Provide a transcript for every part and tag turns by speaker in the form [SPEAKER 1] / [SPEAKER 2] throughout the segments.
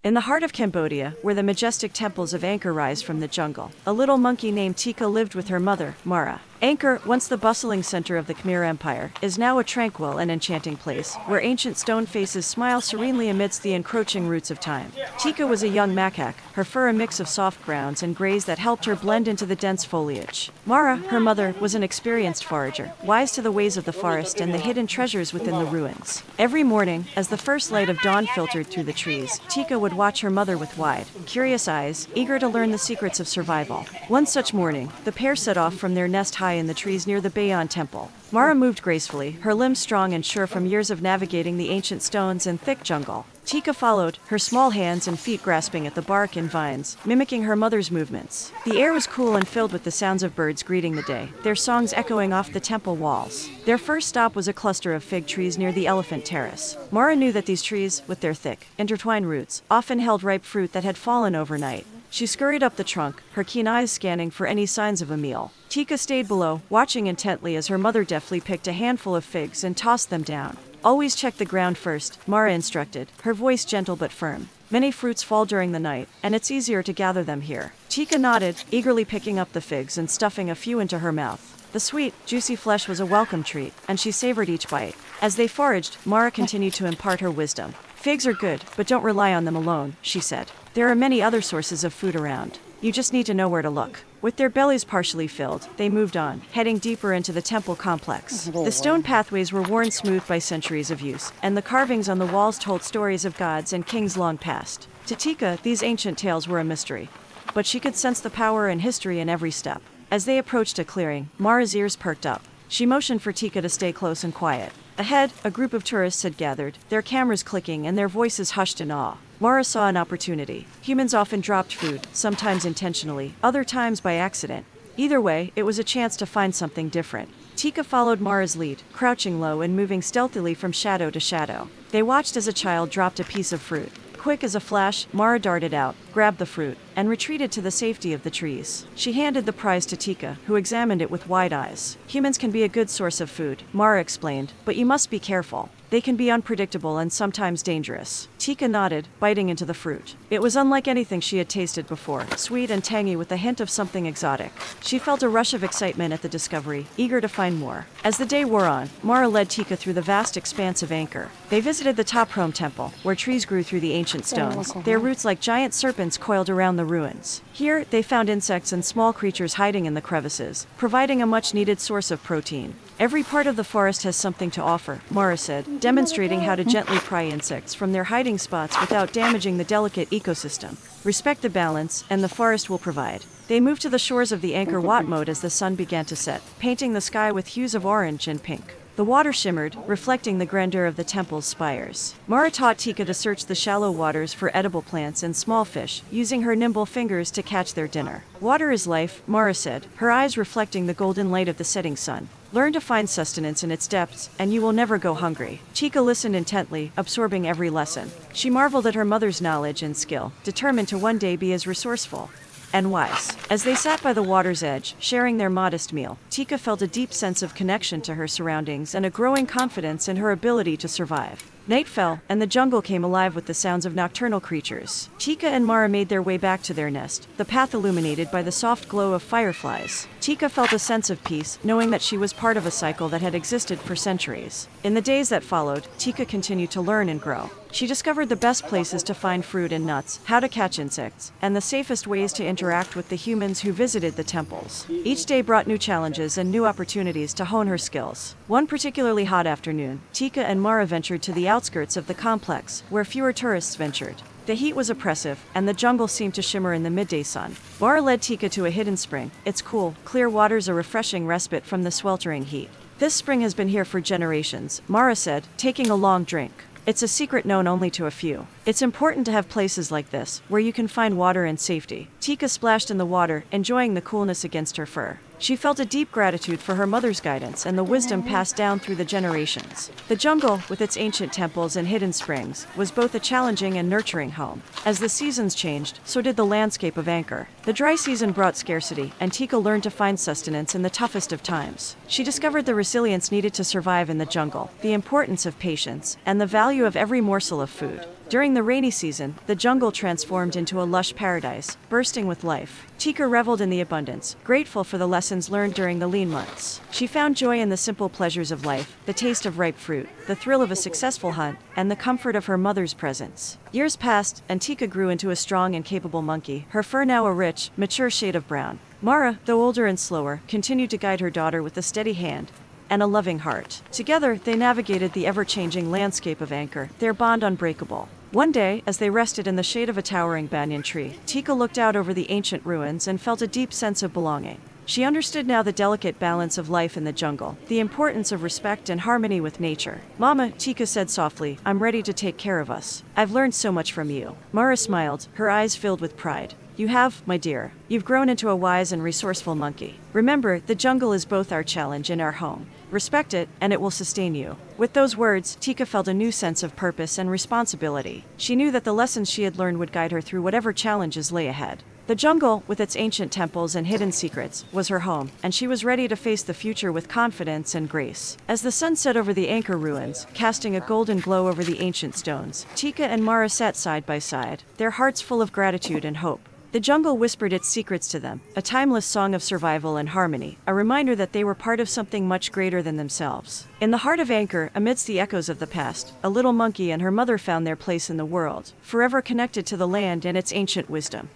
[SPEAKER 1] In the heart of Cambodia, where the majestic temples of Angkor rise from the jungle, a little monkey named Tika lived with her mother, Mara. Angkor, once the bustling center of the Khmer Empire, is now a tranquil and enchanting place, where ancient stone faces smile serenely amidst the encroaching roots of time. Tika was a young macaque, her fur a mix of soft browns and grays that helped her blend into the dense foliage. Mara, her mother, was an experienced forager, wise to the ways of the forest and the hidden treasures within the ruins. Every morning, as the first light of dawn filtered through the trees, Tika would watch her mother with wide, curious eyes, eager to learn the secrets of survival. One such morning, the pair set off from their nest high in the trees near the Bayon Temple. Mara moved gracefully, her limbs strong and sure from years of navigating the ancient stones and thick jungle. Tika followed, her small hands and feet grasping at the bark and vines, mimicking her mother's movements. The air was cool and filled with the sounds of birds greeting the day, their songs echoing off the temple walls. Their first stop was a cluster of fig trees near the elephant terrace. Mara knew that these trees, with their thick, intertwined roots, often held ripe fruit that had fallen overnight. She scurried up the trunk, her keen eyes scanning for any signs of a meal. Tika stayed below, watching intently as her mother deftly picked a handful of figs and tossed them down. "Always check the ground first," Mara instructed, her voice gentle but firm. "Many fruits fall during the night, and it's easier to gather them here." Tika nodded, eagerly picking up the figs and stuffing a few into her mouth. The sweet, juicy flesh was a welcome treat, and she savored each bite. As they foraged, Mara continued to impart her wisdom. "Figs are good, but don't rely on them alone," she said. "There are many other sources of food around. You just need to know where to look." With their bellies partially filled, they moved on, heading deeper into the temple complex. The stone pathways were worn smooth by centuries of use, and the carvings on the walls told stories of gods and kings long past. To Tika, these ancient tales were a mystery, but she could sense the power and history in every step. As they approached a clearing, Mara's ears perked up. She motioned for Tika to stay close and quiet. Ahead, a group of tourists had gathered, their cameras clicking and their voices hushed in awe. Mara saw an opportunity. Humans often dropped food, sometimes intentionally, other times by accident. Either way, it was a chance to find something different. Tika followed Mara's lead, crouching low and moving stealthily from shadow to shadow. They watched as a child dropped a piece of fruit. Quick as a flash, Mara darted out, grabbed the fruit, and retreated to the safety of the trees. She handed the prize to Tika, who examined it with wide eyes. "Humans can be a good source of food," Mara explained, "but you must be careful. They can be unpredictable and sometimes dangerous." Tika nodded, biting into the fruit. It was unlike anything she had tasted before, sweet and tangy with a hint of something exotic. She felt a rush of excitement at the discovery, eager to find more. As the day wore on, Mara led Tika through the vast expanse of Angkor. They visited the top Home Temple, where trees grew through the ancient stones, their roots like giant serpents coiled around the ruins. Here, they found insects and small creatures hiding in the crevices, providing a much-needed source of protein. "Every part of the forest has something to offer," Mara said, demonstrating how to gently pry insects from their hiding spots without damaging the delicate ecosystem. "Respect the balance, and the forest will provide." They moved to the shores of the Angkor Wat mode as the sun began to set, painting the sky with hues of orange and pink. The water shimmered, reflecting the grandeur of the temple's spires. Mara taught Tika to search the shallow waters for edible plants and small fish, using her nimble fingers to catch their dinner. "Water is life," Mara said, her eyes reflecting the golden light of the setting sun. "Learn to find sustenance in its depths, and you will never go hungry." Tika listened intently, absorbing every lesson. She marveled at her mother's knowledge and skill, determined to one day be as resourceful and wise. As they sat by the water's edge, sharing their modest meal, Tika felt a deep sense of connection to her surroundings and a growing confidence in her ability to survive. Night fell, and the jungle came alive with the sounds of nocturnal creatures. Tika and Mara made their way back to their nest, the path illuminated by the soft glow of fireflies. Tika felt a sense of peace, knowing that she was part of a cycle that had existed for centuries. In the days that followed, Tika continued to learn and grow. She discovered the best places to find fruit and nuts, how to catch insects, and the safest ways to interact with the humans who visited the temples. Each day brought new challenges and new opportunities to hone her skills. One particularly hot afternoon, Tika and Mara ventured to the outskirts of the complex, where fewer tourists ventured. The heat was oppressive, and the jungle seemed to shimmer in the midday sun. Mara led Tika to a hidden spring, its cool, clear waters a refreshing respite from the sweltering heat. "This spring has been here for generations," Mara said, taking a long drink. "It's a secret known only to a few. It's important to have places like this, where you can find water and safety." Tika splashed in the water, enjoying the coolness against her fur. She felt a deep gratitude for her mother's guidance and the wisdom passed down through the generations. The jungle, with its ancient temples and hidden springs, was both a challenging and nurturing home. As the seasons changed, so did the landscape of Angkor. The dry season brought scarcity, and Tika learned to find sustenance in the toughest of times. She discovered the resilience needed to survive in the jungle, the importance of patience, and the value of every morsel of food. During the rainy season, the jungle transformed into a lush paradise, bursting with life. Tika reveled in the abundance, grateful for the lessons learned during the lean months. She found joy in the simple pleasures of life, the taste of ripe fruit, the thrill of a successful hunt, and the comfort of her mother's presence. Years passed, and Tika grew into a strong and capable monkey, her fur now a rich, mature shade of brown. Mara, though older and slower, continued to guide her daughter with a steady hand and a loving heart. Together, they navigated the ever-changing landscape of Angkor, their bond unbreakable. One day, as they rested in the shade of a towering banyan tree, Tika looked out over the ancient ruins and felt a deep sense of belonging. She understood now the delicate balance of life in the jungle, the importance of respect and harmony with nature. "Mama," Tika said softly, "I'm ready to take care of us. I've learned so much from you." Mara smiled, her eyes filled with pride. "You have, my dear. You've grown into a wise and resourceful monkey. Remember, the jungle is both our challenge and our home. Respect it, and it will sustain you." With those words, Tika felt a new sense of purpose and responsibility. She knew that the lessons she had learned would guide her through whatever challenges lay ahead. The jungle, with its ancient temples and hidden secrets, was her home, and she was ready to face the future with confidence and grace. As the sun set over the Angkor ruins, casting a golden glow over the ancient stones, Tika and Mara sat side by side, their hearts full of gratitude and hope. The jungle whispered its secrets to them, a timeless song of survival and harmony, a reminder that they were part of something much greater than themselves. In the heart of Angkor, amidst the echoes of the past, a little monkey and her mother found their place in the world, forever connected to the land and its ancient wisdom.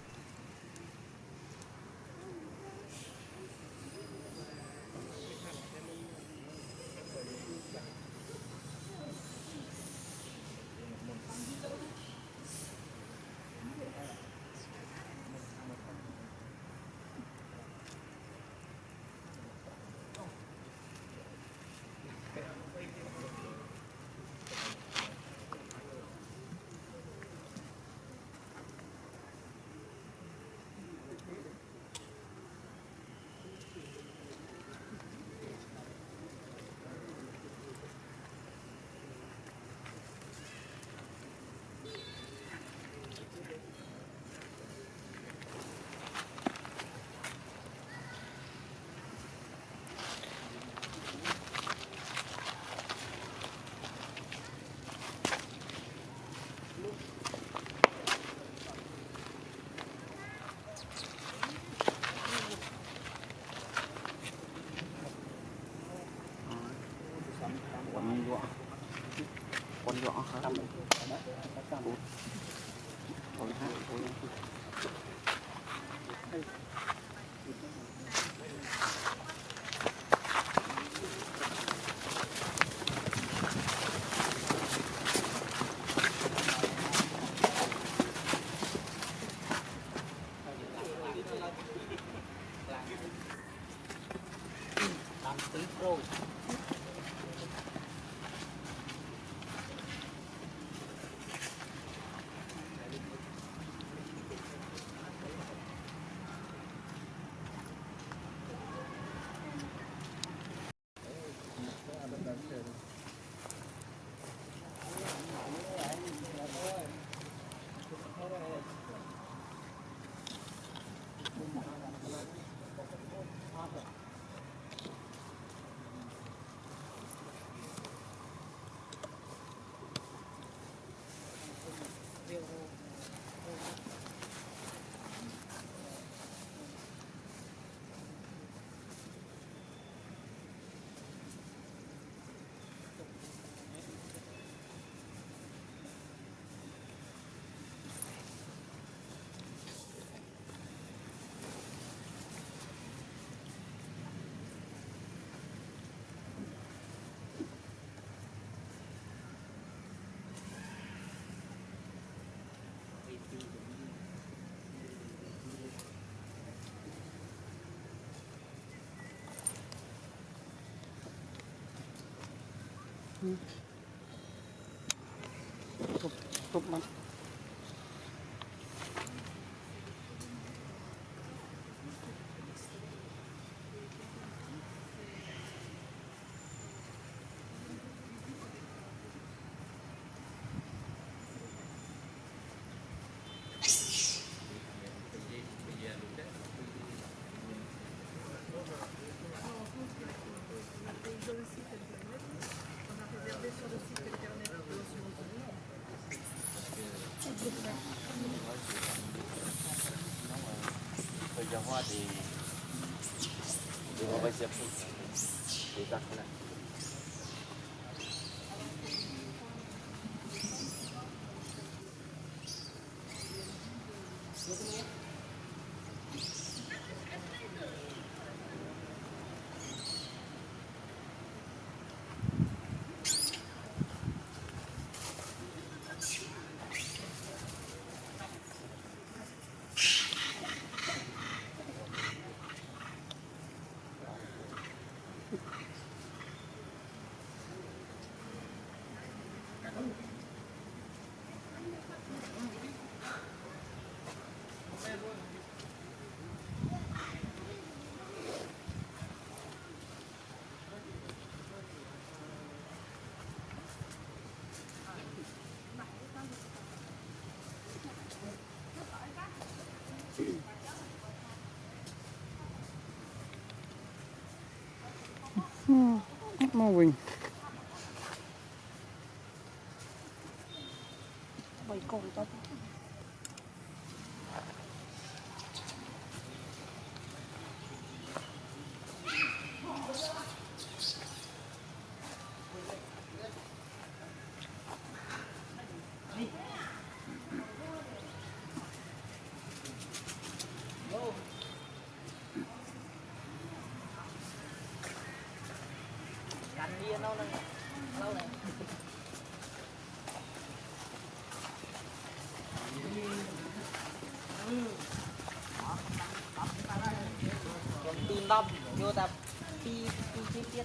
[SPEAKER 2] cho hoa thì hoa bây giờ thì tắt này.
[SPEAKER 3] Màu bình bảy cổ to
[SPEAKER 4] tìm đâm vô tập pi pi pi pi